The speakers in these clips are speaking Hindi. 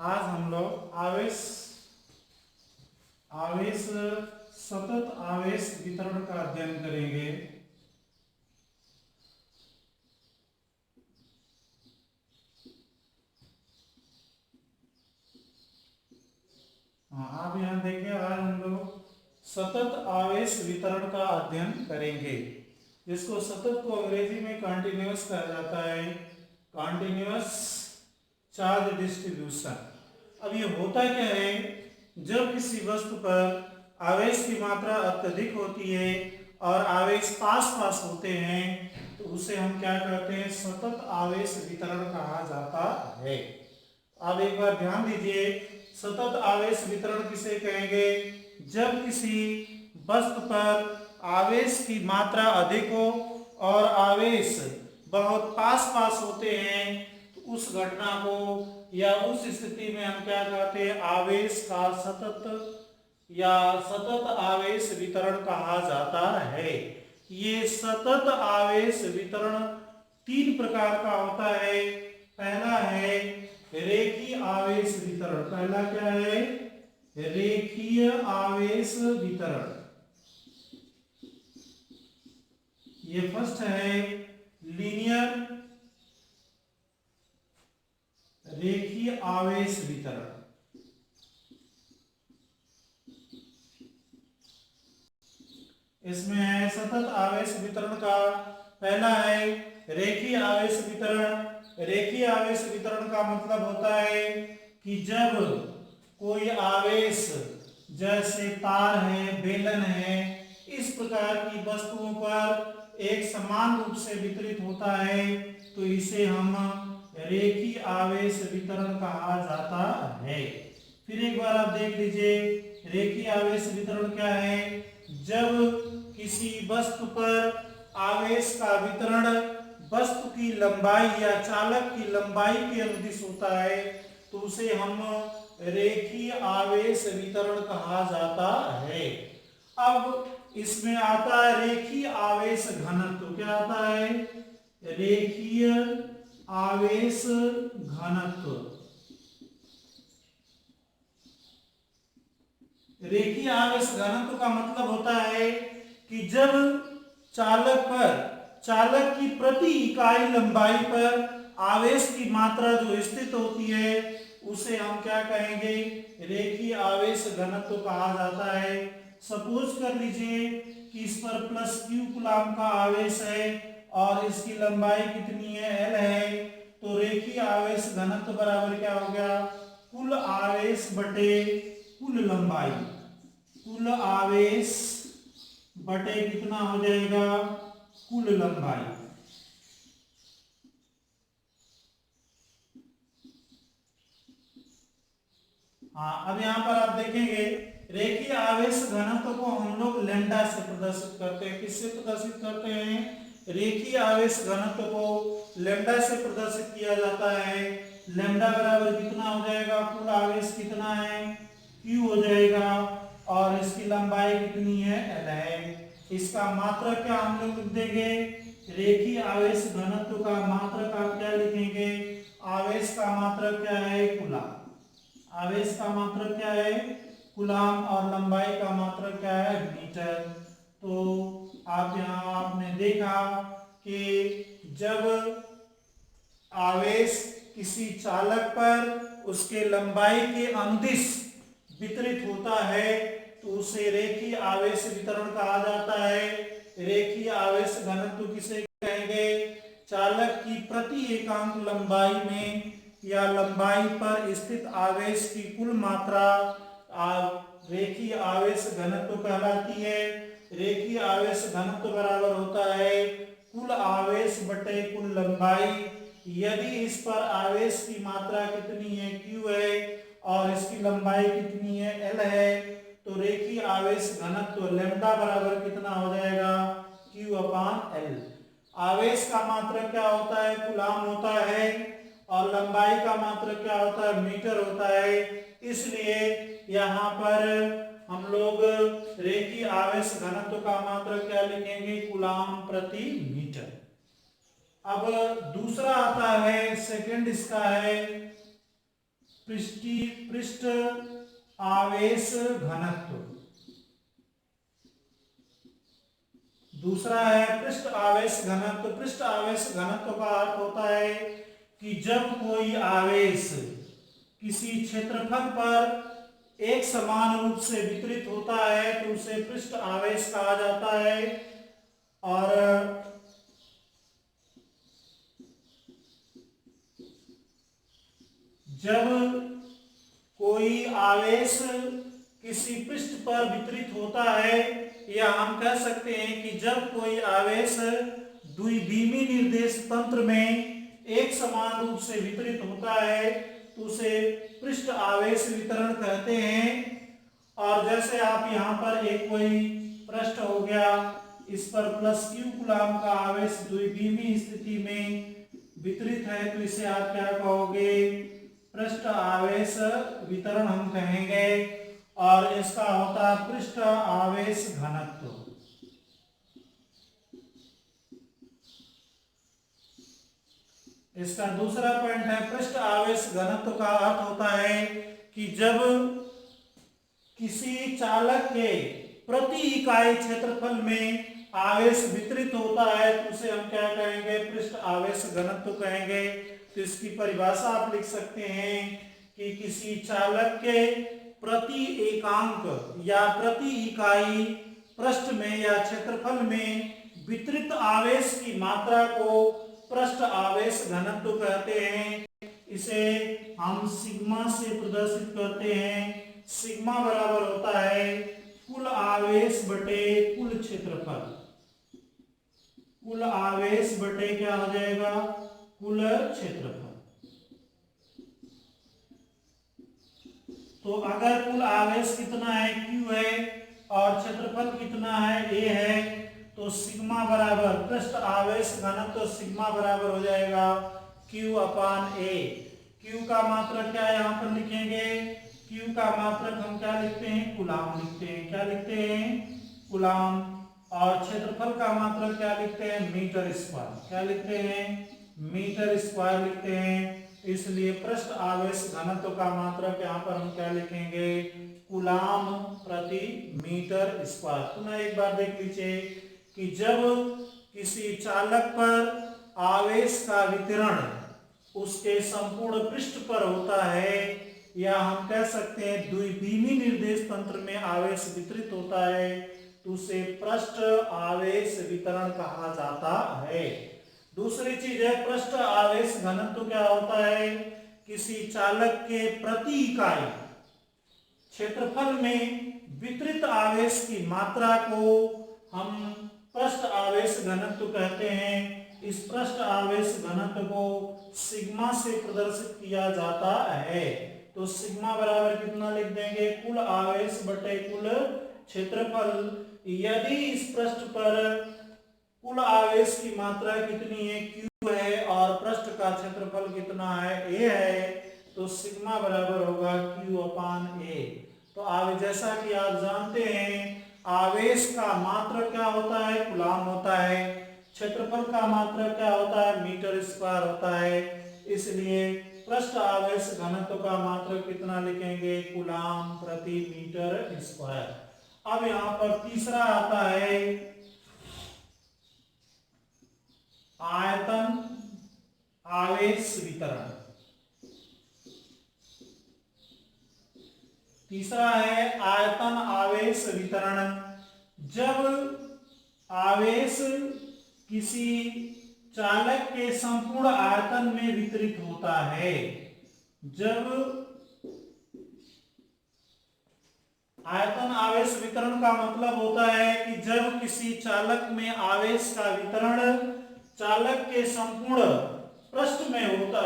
आज हम लोग आवेश आवेश सतत आवेश वितरण का अध्ययन करेंगे। आप यहाँ देखिए, आज हम लोग सतत आवेश वितरण का अध्ययन करेंगे। इसको सतत को अंग्रेजी में कंटिन्यूअस कहा जाता है, कंटिन्यूअस चार्ज डिस्ट्रीब्यूशन। अब ये होता क्या है, जब किसी वस्तु पर आवेश की मात्रा अत्यधिक होती है और आवेश पास पास होते हैं तो उसे हम क्या कहते हैं, सतत आवेश वितरण कहा जाता है। अब एक बार ध्यान दीजिए, सतत आवेश वितरण किसे कहेंगे, जब किसी वस्तु पर आवेश की मात्रा अधिक हो और आवेश बहुत पास पास होते हैं तो उस घटना को या उस स्थिति में हम क्या कहते हैं, आवेश का सतत या सतत आवेश वितरण कहा जाता है। ये सतत आवेश वितरण तीन प्रकार का होता है। पहला है रेखीय आवेश वितरण। पहला क्या है, रेखीय आवेश वितरण। ये फर्स्ट है लीनियर रेखीय आवेश वितरण। इसमें है सतत आवेश वितरण का पहला है रेखीय आवेश वितरण। रेखीय आवेश वितरण का मतलब होता है कि जब कोई आवेश जैसे तार है, बेलन है, इस प्रकार की वस्तुओं पर एक समान रूप से वितरित होता है तो इसे हम रेखीय आवेश वितरण कहा जाता है। फिर एक बार आप देख लीजिए, रेखीय आवेश वितरण क्या है, जब किसी वस्तु पर आवेश का वितरण वस्तु की लंबाई या चालक की लंबाई के अनुदिश होता है तो उसे हम रेखीय आवेश वितरण कहा जाता है। अब इसमें आता है रेखीय आवेश घनत्व। क्या आता है, रेखीय आवेश घनत्व। रेखीय आवेश घनत्व का मतलब होता है कि जब चालक की प्रति इकाई लंबाई पर आवेश की मात्रा जो स्थित होती है उसे हम क्या कहेंगे, रेखीय आवेश घनत्व कहा जाता है। सपोज कर लीजिए कि इस पर प्लस क्यू कूलम का आवेश है और इसकी लंबाई कितनी है, एल है, तो रेखीय आवेश घनत्व बराबर क्या हो गया, कुल आवेश बटे कुल लंबाई। कुल आवेश बटे कितना हो जाएगा, कुल लंबाई। अब यहां पर आप देखेंगे रेखीय आवेश घनत्व को हम लोग लैम्डा से प्रदर्शित करते हैं। किससे प्रदर्शित करते हैं, रेखीय आवेश घनत्व को लैम्डा से प्रदर्शित किया जाता है। लैम्डा बराबर कितना हो जाएगा, कुल आवेश कितना है, Q हो जाएगा और इसकी लंबाई कितनी है, L है। इसका मात्रक क्या हम लोग लिख देंगे, रेखीय आवेश घनत्व का मात्रक आप क्या लिखेंगे, आवेश का मात्रक क्या है, कूलम। आवेश का मात्रक क्या है, कूलम और लंबाई का मात्रक क्या है, मीटर। तो आप यहाँ आपने देखा कि जब आवेश किसी चालक पर उसके लंबाई के अनुदिश वितरित होता है तो उसे रेखीय आवेश वितरण कहा जाता है। रेखीय आवेश घनत्व किसे कहेंगे, चालक की प्रति एकांक लंबाई में या लंबाई पर स्थित आवेश की कुल मात्रा रेखीय आवेश घनत्व कहलाती है। रेखीय आवेश घनत्व बराबर होता है कुल आवेश बटे कुल लंबाई। यदि इस पर आवेश की मात्रा कितनी है, Q है, और इसकी लंबाई कितनी है, L है, तो रेखीय आवेश घनत्व लैम्डा बराबर कितना हो जाएगा, Q/L। आवेश का मात्रक क्या होता है, कूलम होता है, और लंबाई का मात्रक क्या होता है, मीटर होता है। इसलिए यहाँ पर हम लोग रेखीय आवेश घनत्व का मात्रक क्या लिखेंगे, कूलम प्रति मीटर। अब दूसरा आता है, सेकंड इसका है पृष्ठ आवेश घनत्व। दूसरा है पृष्ठ आवेश घनत्व। पृष्ठ आवेश घनत्व का अर्थ होता है कि जब कोई आवेश किसी क्षेत्रफल पर एक समान रूप से वितरित होता है तो उसे पृष्ठ आवेश कहा जाता है। और जब कोई आवेश किसी पृष्ठ पर वितरित होता है, या हम कह सकते हैं कि जब कोई आवेश द्विविमीय निर्देश तंत्र में एक समान रूप से वितरित होता है तो उसे पृष्ठ आवेश वितरण कहते हैं। और जैसे आप यहाँ पर एक कोई पृष्ठ हो गया, इस पर प्लस क्यू कूलम का आवेश द्विविमीय स्थिति में वितरित है तो इसे आप क्या कहोगे, पृष्ठ आवेश वितरण हम कहेंगे। और इसका होता है पृष्ठ आवेश घनत्व। इसका दूसरा पॉइंट है पृष्ठ आवेश घनत्व का अर्थ होता है कि जब किसी चालक के प्रति इकाई क्षेत्रफल में आवेश वितरित होता है तो उसे हम क्या कहेंगे, पृष्ठ आवेश घनत्व कहेंगे। तो इसकी परिभाषा आप लिख सकते हैं कि किसी चालक के प्रति एकांक या प्रति इकाई पृष्ठ में या क्षेत्रफल में वितरित आवेश की मात्रा को पृष्ठ आवेश घनत्व कहते हैं। इसे हम सिग्मा से प्रदर्शित करते हैं। सिग्मा बराबर होता है कुल आवेश बटे कुल क्षेत्रफल। कुल आवेश बटे क्या हो जाएगा, कुल क्षेत्रफल। तो अगर कुल आवेश कितना है, Q है, और क्षेत्रफल कितना है, A है, तो सिग्मा बराबर पृष्ठ आवेश घनत्व सिग्मा बराबर हो जाएगा Q अपान A। Q का मात्रक क्या यहाँ पर लिखेंगे, Q का मात्रक हम क्या लिखते हैं, कूलम लिखते हैं। क्या लिखते हैं, कूलम। और क्षेत्रफल का मात्रक क्या लिखते हैं, मीटर स्क्वायर। क्या लिखते हैं, मीटर स्क्वायर लिखते हैं। इसलिए पृष्ठ आवेश घनत्व का मात्रक यहाँ पर हम क्या लिखेंगे, कूलम प्रति मीटर स्क्वायर। पुनः एक बार देख लीजिए कि जब किसी चालक पर आवेश का वितरण उसके संपूर्ण पृष्ठ पर होता है, या हम कह सकते हैं द्विविमीय निर्देश तंत्र में आवेश वितरित होता है, तो उसे पृष्ठ आवेश वितरण कहा जाता है। दूसरी चीज है पृष्ठ आवेश घनत्व क्या होता है, किसी चालक के प्रति इकाई क्षेत्रफल में वितरित आवेश की मात्रा को हम पृष्ठ आवेश घनत्व कहते हैं। इस पृष्ठ आवेश घनत्व को सिग्मा से प्रदर्शित किया जाता है। तो सिग्मा बराबर कितना लिख देंगे, कुल आवेश बटे कुल क्षेत्रफल। यदि इस पृष्ठ पर कुल आवेश की मात्रा कितनी है, Q है, और पृष्ठ का क्षेत्रफल कितना है, A है, तो सिग्मा बराबर होगा Q अपान A। तो आगे जैसा कि आप जानते हैं आवेश का मात्रक क्या होता है, कूलम होता है। क्षेत्रफल का मात्रक क्या होता है, मीटर स्क्वायर होता है। इसलिए पृष्ठ आवेश घनत्व का मात्रक कितना लिखेंगे, कूलम प्रति मीटर स्क्वायर। अब यहाँ पर तीसरा आता है आयतन आवेश वितरण। तीसरा है आयतन आवेश वितरण। जब आवेश किसी चालक के संपूर्ण आयतन में वितरित होता है, जब आयतन आवेश वितरण का मतलब होता है कि जब किसी चालक में आवेश का वितरण चालक के संपूर्ण पृष्ठ में होता,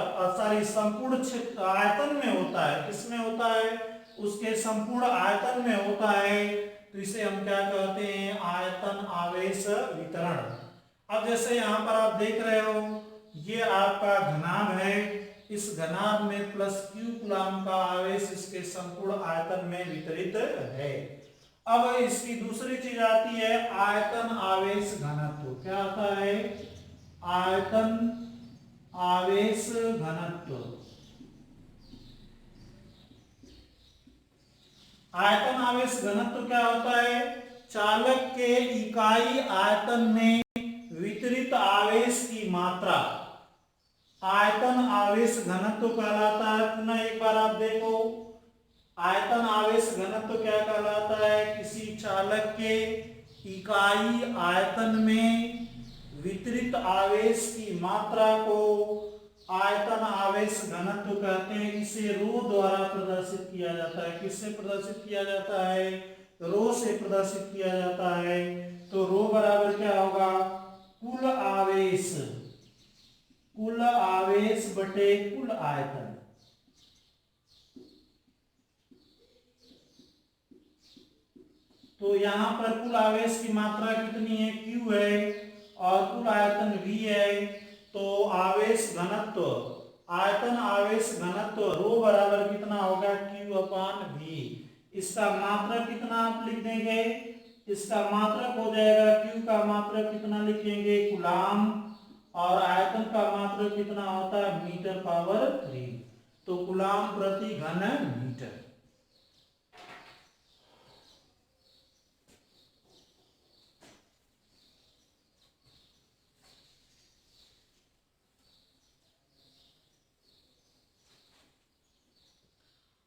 संपूर्ण क्षेत्र आयतन में होता है, किसमें होता है, उसके संपूर्ण आयतन में होता है, तो इसे हम क्या कहते हैं, आयतन आवेश वितरण। अब जैसे यहाँ पर आप देख रहे हो, ये आपका घनाभ है, इस घनाभ में प्लस Q कूलम का आवेश इसके संपूर्ण आयतन में वितरित है। अब इसकी दूसरी चीज आती है आयतन आवेश घनत्व। क्या आता है, आयतन आवेश घनत्व। आयतन आवेश घनत्व क्या होता है? चालक के इकाई आयतन में वितरित आवेश की मात्रा आयतन आवेश घनत्व कहलाता है। पुनः एक बार आप देखो, आयतन आवेश घनत्व क्या कहलाता है? किसी चालक के इकाई आयतन में वितरित आवेश की मात्रा को आयतन आवेश घनत्व कहते हैं। इसे रो द्वारा प्रदर्शित किया जाता है। किससे प्रदर्शित किया जाता है? रो से प्रदर्शित किया जाता है। तो रो बराबर क्या होगा? कुल आवेश बटे कुल आयतन। तो यहाँ पर कुल आवेश की मात्रा कितनी है? Q है, और कुल आयतन V है। तो आवेश घनत्व, आयतन आवेश घनत्व रो बराबर कितना होगा? Q/V। इसका मात्रक कितना आप लिख देंगे? इसका मात्रक हो जाएगा, Q का मात्रक कितना लिखेंगे? कूलाम, और आयतन का मात्रक कितना होता है? Metre power 3। तो कूलाम प्रति घन मीटर।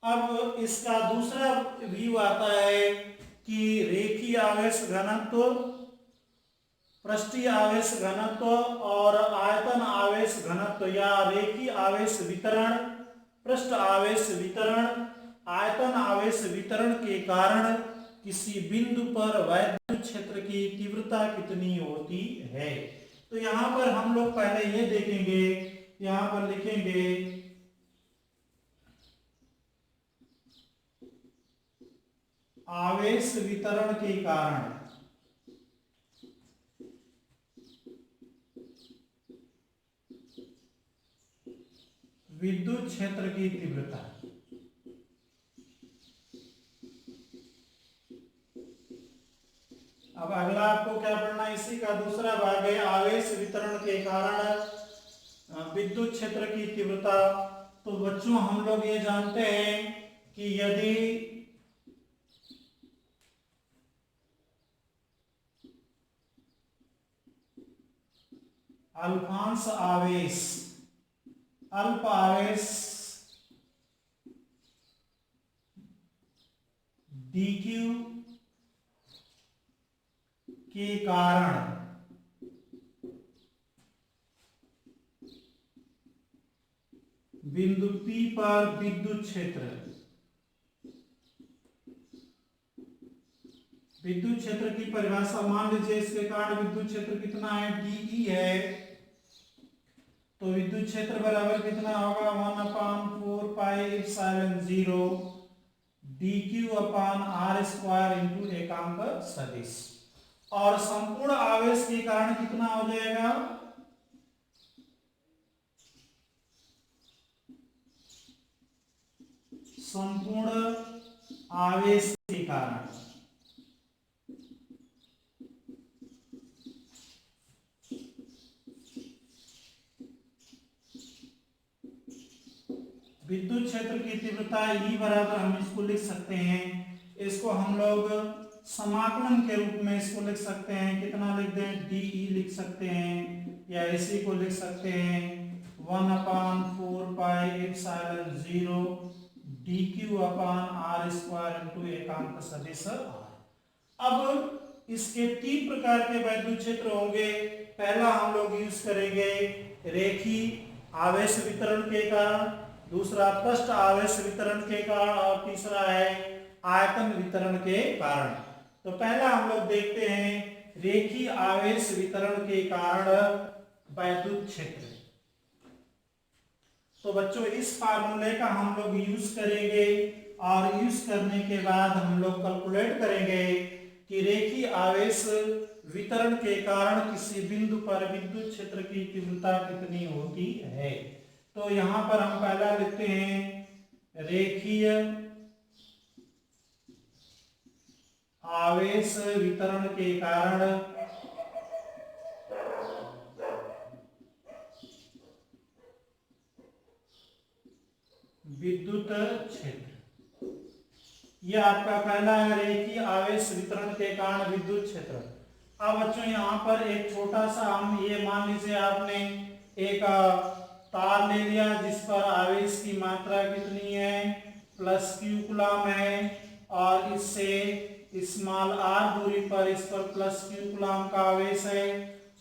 अब इसका दूसरा व्यू आता है कि रेखीय आवेश घनत्व, पृष्ठीय आवेश घनत्व और आयतन आवेश घनत्व, या रेखीय आवेश वितरण, पृष्ठ आवेश वितरण, आयतन आवेश वितरण के कारण किसी बिंदु पर वैद्युत क्षेत्र की तीव्रता कितनी होती है। तो यहाँ पर हम लोग पहले ये देखेंगे, यहाँ पर लिखेंगे आवेश वितरण के कारण विद्युत क्षेत्र की तीव्रता। अब अगला आपको क्या पढ़ना है? इसी का दूसरा भाग है आवेश वितरण के कारण विद्युत क्षेत्र की तीव्रता। तो बच्चों हम लोग ये जानते हैं कि यदि अल्पांश आवेश, अल्प आवेश dq के कारण बिंदु P पर विद्युत क्षेत्र, विद्युत क्षेत्र की परिभाषा मान लीजिए, इसके कारण विद्युत क्षेत्र कितना है? dE है। तो विद्युत क्षेत्र बराबर कितना होगा? 1/4πε0 dq/r² इंटू एकांक सदिश। और संपूर्ण आवेश के कारण कितना हो जाएगा? संपूर्ण आवेश के कारण विद्युत क्षेत्र की तीव्रता E बराबर, हम इसको लिख सकते हैं, इसको हम लोग समाकलन के रूप में इसको लिख सकते हैं। कितना लिख दें? dE लिख सकते हैं, या इसी को लिख सकते हैं 1/4πε0 dq/r² इंटू एकांक सदिश r। अब इसके 3 प्रकार के विद्युत क्षेत्र होंगे। पहला हम लोग यूज करेंगे रेखीय आवेश वितरण के कारण, दूसरा पृष्ठ आवेश वितरण के कारण, और तीसरा है आयतन वितरण के कारण। तो पहला हम लोग देखते हैं रेखीय आवेश वितरण के कारण वैद्युत क्षेत्र। तो बच्चों इस फार्मूले का हम लोग यूज करेंगे, और यूज करने के बाद हम लोग कैलकुलेट करेंगे कि रेखीय आवेश वितरण के कारण किसी बिंदु पर विद्युत क्षेत्र की तीव्रता कितनी होती है। तो यहां पर हम पहला लिखते हैं रेखीय आवेश वितरण के कारण विद्युत क्षेत्र। ये आपका पहला है रेखीय आवेश वितरण के कारण विद्युत क्षेत्र। अब बच्चों यहाँ पर एक छोटा सा हम ये मान लीजिए आपने एक तार ले लिया जिस पर आवेश की मात्रा कितनी है +q कूलम है, और इससे स्मॉल r दूरी पर इस पर +q कूलम का आवेश है,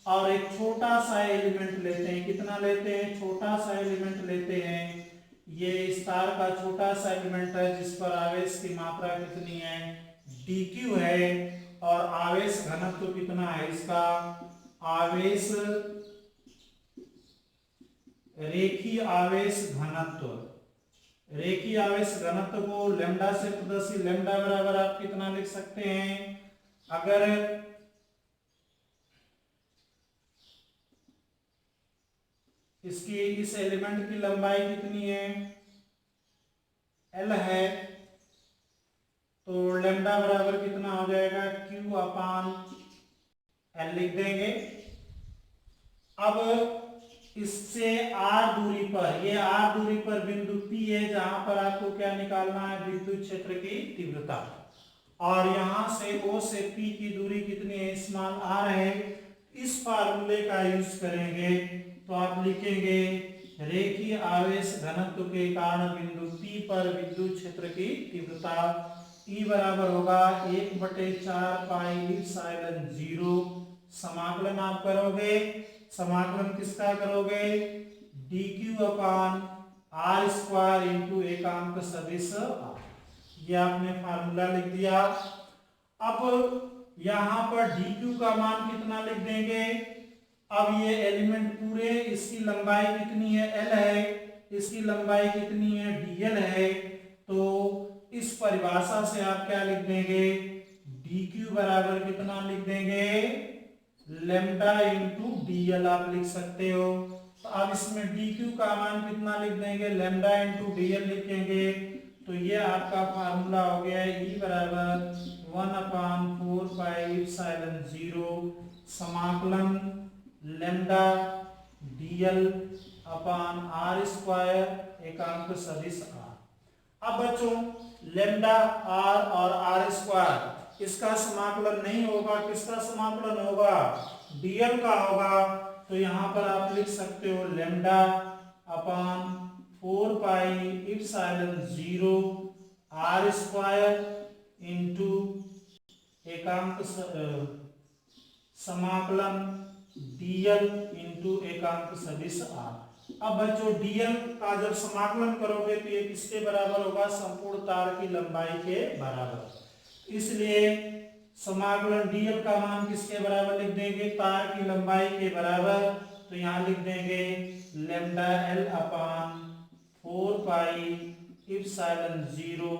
और एक छोटा सा एलिमेंट लेते हैं। कितना लेते हैं? छोटा सा एलिमेंट लेते हैं। ये इस तार का छोटा सा एलिमेंट है जिस पर आवेश की मात्रा कितनी है dq है, और आवेश घनत्व कितना है इसका? आवेश रेखीय आवेश घनत्व, रेखीय आवेश घनत्व को लैम्डा से प्रदर्शित, लैम्डा बराबर आप कितना लिख सकते हैं? अगर इसकी इस एलिमेंट की लंबाई कितनी है L है, तो लैम्डा बराबर कितना हो जाएगा? Q अपान L लिख देंगे। अब इससे r दूरी पर, ये r दूरी पर बिंदु P है जहां पर आपको क्या निकालना है? विद्युत क्षेत्र की तीव्रता। और यहां से O से P की दूरी कितनी है? स्मॉल r है। इस फार्मूले का यूज करेंगे तो आप लिखेंगे रेखीय आवेश घनत्व के कारण बिंदु P पर विद्युत क्षेत्र की तीव्रता E बराबर होगा 1/4 पाई एप्सिलॉन 0। समाकलन आप करोगे, समाकलन किसका करोगे? dq अपान r स्क्वायर इंटू एकांक सदिश r। ये आपने फार्मूला लिख दिया। अब यहाँ पर dq का मान कितना लिख देंगे? अब ये एलिमेंट पूरे, इसकी लंबाई कितनी है? L है, इसकी लंबाई कितनी है? dl है। तो इस परिभाषा से आप क्या लिख देंगे? dq बराबर कितना लिख देंगे? लैम्डा इंटू dl आप लिख सकते हो। तो अब इसमें dq का मान कितना लिख देंगे? लैम्डा इंटू dl लिखेंगे। तो ये आपका फार्मूला हो गया है E बराबर 1/4 पाई एप्सिलॉन 0 समाकलन लैम्डा dl अपान r स्क्वायर एकांक सदिश r। अब बच्चों लैम्डा r और r स्क्वायर, इसका समाकलन नहीं होगा, किसका समाकलन होगा? dl का होगा। तो यहाँ पर आप लिख सकते हो लैम्डा अपान 4 pi epsilon 0 r square into एकांक समाकलन dl इंटू एकांक सदिश r। अब बच्चों dl का जब समाकलन करोगे तो ये किसके बराबर होगा? संपूर्ण तार की लंबाई के बराबर। इसलिए समाकलन dl का मान किसके बराबर लिख देंगे? तार की लंबाई के बराबर। तो यहाँ लिख देंगे लैम्डा L अपान 4 pi epsilon 0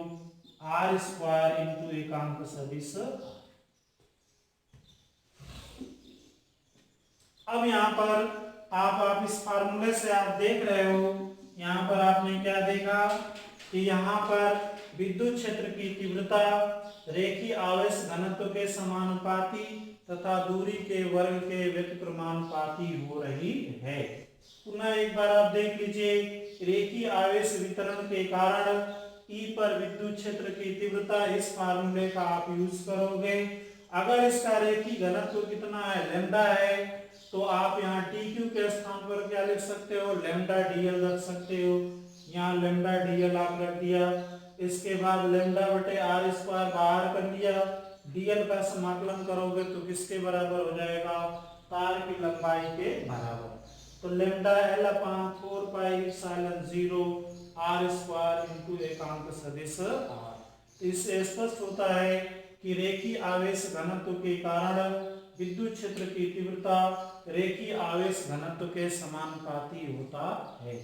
r square into एकांक सदिश। अब यहाँ पर आप इस फार्मूले से आप देख रहे हो, यहाँ पर आपने क्या देखा कि यहाँ पर विद्युत क्षेत्र की तीव्रता रेखीय आवेश घनत्व के समानुपाती तथा दूरी के वर्ग के व्युत्क्रमानुपाती हो रही है। पुनः एक बार आप देख लीजिए, रेखीय आवेश वितरण के कारण E पर विद्युत क्षेत्र की तीव्रता, इस फार्मूले का आप यूज करोगे। अगर इसका रेखीय घनत्व कितना है? लैम्डा है, तो आप यहाँ dq के स्थान पर क्या लिख सकते हो? लैम्डा dl रख सकते हो। यहाँ लैम्डा dl आप रख दिया। इसके बाद लैम्डा बटे r स्क्वायर बाहर कर लिया। dl का समाकलन करोगे तो किसके बराबर हो जाएगा? तार की लंबाई के बराबर। तो लैम्डा L अपान 4 pi epsilon 0 r square into एकांक सदिश r। तो इससे स्पष्ट होता है कि रेखीय आवेश घनत्व के कारण विद्युत क्षेत्र की तीव्रता रेखीय आवेश घनत्व के समानुपाती होता है।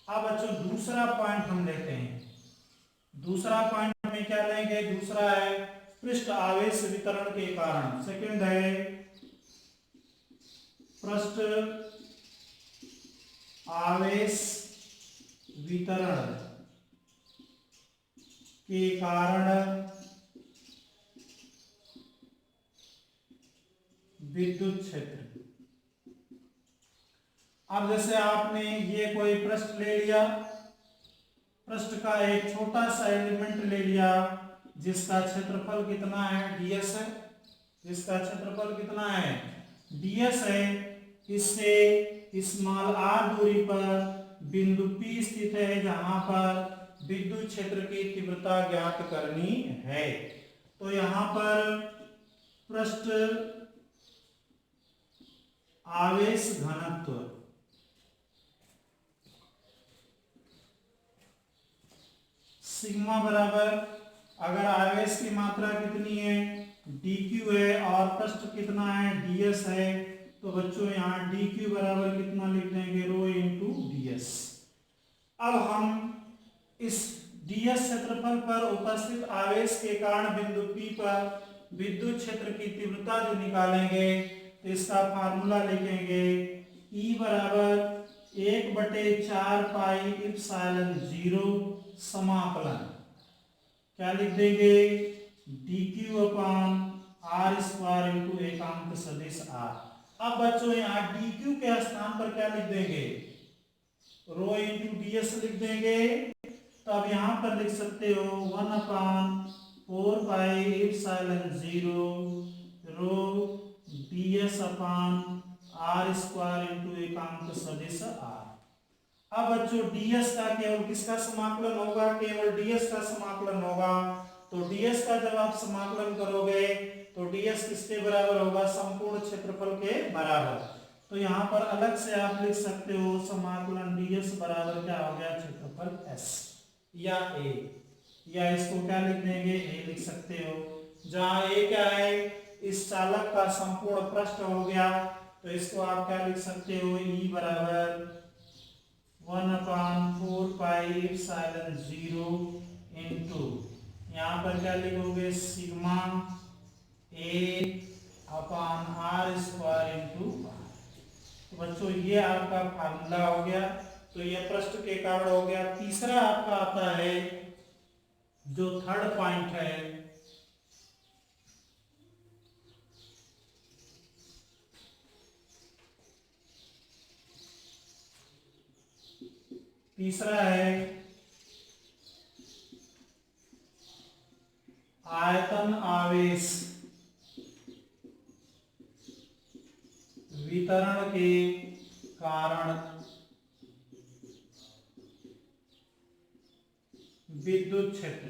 अब बच्चों दूसरा पॉइंट हम लेते हैं। दूसरा पॉइंट में क्या लेंगे? दूसरा है पृष्ठ आवेश वितरण के कारण। सेकंड है पृष्ठ आवेश वितरण के कारण विद्युत क्षेत्र। अब जैसे आपने ये कोई पृष्ठ ले लिया, पृष्ठ का एक छोटा सा एलिमेंट ले लिया, जिसका क्षेत्रफल कितना है, ds है, जिसका क्षेत्रफल कितना है, ds है, इससे स्मॉल r दूरी पर बिंदु P स्थित है जहां पर विद्युत क्षेत्र की तीव्रता ज्ञात करनी है। तो यहाँ पर पृष्ठ आवेश घनत्व सिग्मा बराबर, अगर आवेश की मात्रा कितनी है, dq है, और पृष्ठ कितना है, ds है, तो बच्चों यहाँ dq बराबर कितना लिख देंगे, रो इंटू ds। अब हम इस ds क्षेत्रफल पर उपस्थित आवेश के कारण बिंदु P पर विद्युत क्षेत्र की तीव्रता जो निकालेंगे, तो इसका फार्मूला लिखेंगे E बराबर 1/4 पाई इप्सिलॉन 0 समाकलन, क्या लिख देंगे, dq अपान r स्क्वायर इंटू एकांक सदिश r। अब बच्चों यहाँ dq के स्थान पर क्या लिख देंगे, रो इंटू ds लिख देंगे। तो अब यहाँ पर लिख सकते हो 1/4 पाई इप्सिलॉन 0 रो ds अपान r स्क्वायर इंटू एकांक सदिश r। अब बच्चों ds का केवल किसका समाकलन होगा, केवल ds का समाकलन होगा। तो ds का जब आप समाकलन करोगे तो ds किसके बराबर होगा, संपूर्ण क्षेत्रफल के बराबर। तो यहाँ पर अलग से आप लिख सकते हो समाकलन ds बराबर क्या हो गया, क्षेत्रफल s या a, या इसको क्या लिख देंगे, a लिख सकते हो, जहाँ a क्या है, इस चालक का संपूर्ण पृष्ठ हो गया। तो इसको आप क्या लिख सकते हो, E बराबर 1/4 पाई इप्सिलॉन 0 इंटू, यहाँ पर क्या लिखोगे, sigma a upon r square into. तो बच्चों ये आपका फार्मूला हो गया। तो ये पृष्ठ के कारण हो गया। तीसरा आपका आता है जो थर्ड पॉइंट है, तीसरा है आयतन आवेश वितरण के कारण विद्युत क्षेत्र।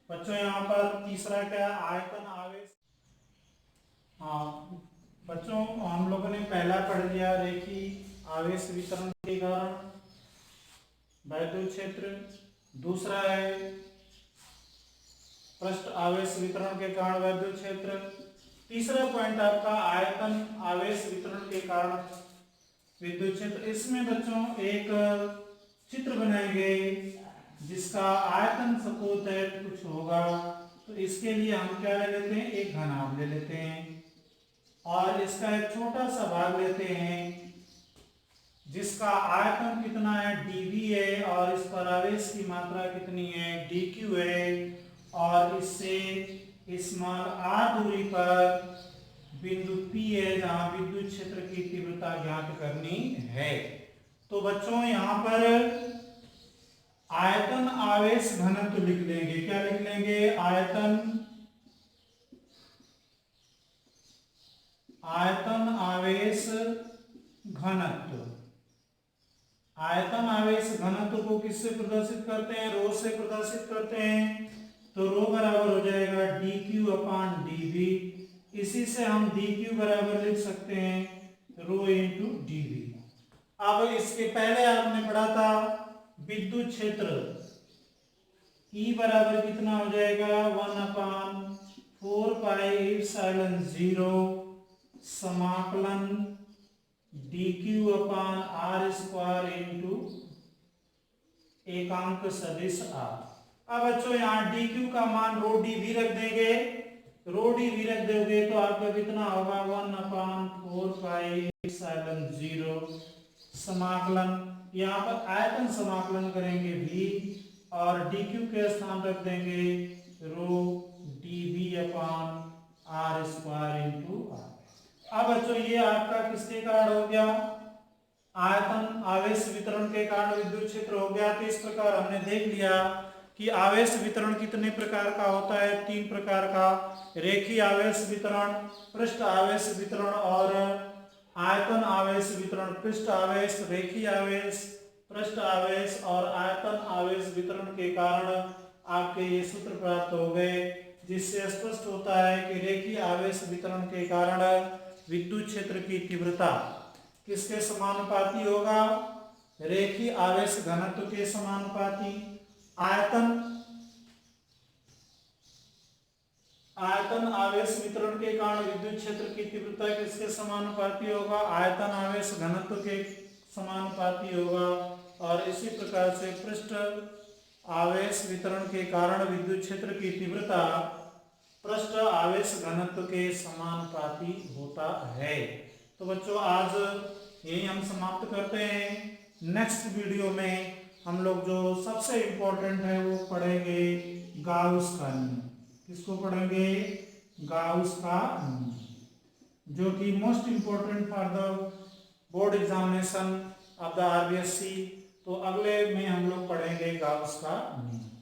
बच्चों यहाँ पर तीसरा क्या, आयतन आवेश। हाँ बच्चों, हम लोगों ने पहला पढ़ लिया रेखीय आवेश वितरण के कारण विद्युत क्षेत्र। दूसरा है पृष्ठ आवेश वितरण के कारण विद्युत क्षेत्र। तीसरा पॉइंट आपका आयतन आवेश वितरण के कारण विद्युत क्षेत्र। इसमें बच्चों एक चित्र बनाएंगे जिसका आयतन सपोज दैट कुछ होगा। तो इसके लिए हम क्या ले लेते हैं, एक घनाभ ले लेते हैं और इसका एक छोटा सा भाग लेते हैं जिसका आयतन कितना है, dv है, और इस पर आवेश की मात्रा कितनी है, dq है, और इससे स्मॉल r दूरी पर बिंदु P है जहां विद्युत क्षेत्र की तीव्रता ज्ञात करनी है। तो बच्चों यहाँ पर आयतन आवेश घनत्व लिख लेंगे। क्या लिख लेंगे, आयतन आवेश घनत्व। आयतन आवेश घनत्व को किससे प्रदर्शित करते हैं, रो से प्रदर्शित करते हैं। तो रो बराबर हो जाएगा dq अपान dv। इसी से हम dq बराबर लिख सकते हैं रो इंटू dv। अब इसके पहले आपने पढ़ा था विद्युत क्षेत्र E बराबर कितना हो जाएगा, 1/4 पाई इप्सिलॉन 0 समाकलन dq अपान r स्क्वायर इंटू एकांक सदिश r। अब बच्चों यहाँ dq का मान रो dv रख देंगे। रो dv रख दोगे तो आपका कितना होगा, 1/4 पाई इप्सिलॉन 0 समाकलन, यहाँ पर आयतन समाकलन करेंगे v और dq के स्थान रख देंगे रो dv अपान r स्क्वायर इंटू r। अब बच्चों ये आपका किसके कारण हो गया, आयतन आवेश वितरण के कारण विद्युत क्षेत्र हो गया। तो इस प्रकार हमने देख लिया कि आवेश वितरण कितने प्रकार का होता है, 3 प्रकार का, रेखीय आवेश वितरण, पृष्ठ आवेश वितरण और आयतन आवेश वितरण। पृष्ठ आवेश, रेखीय आवेश, पृष्ठ आवेश और आयतन आवेश वितरण के कारण आपके ये सूत्र प्राप्त हो गए, जिससे स्पष्ट होता है कि रेखीय आवेश वितरण के कारण विद्युत क्षेत्र की तीव्रता किसके समानुपाती होगा, रेखीय आवेश घनत्व के समानुपाती। आयतन आवेश वितरण के कारण विद्युत क्षेत्र की तीव्रता किसके समानुपाती होगा, आयतन आवेश घनत्व के समानुपाती होगा। और इसी प्रकार से पृष्ठ आवेश वितरण के कारण विद्युत क्षेत्र की तीव्रता पृष्ठ आवेश घनत्व के समानुपाती होता है। तो बच्चों आज यही हम समाप्त करते हैं। नेक्स्ट वीडियो में हम लोग जो सबसे इम्पोर्टेंट है वो पढ़ेंगे गाउस का नियम। किसको पढ़ेंगे, गाउस का नियम, जो कि most important for the board examination of the RBSC. तो अगले में हम लोग पढ़ेंगे गाउस का नियम।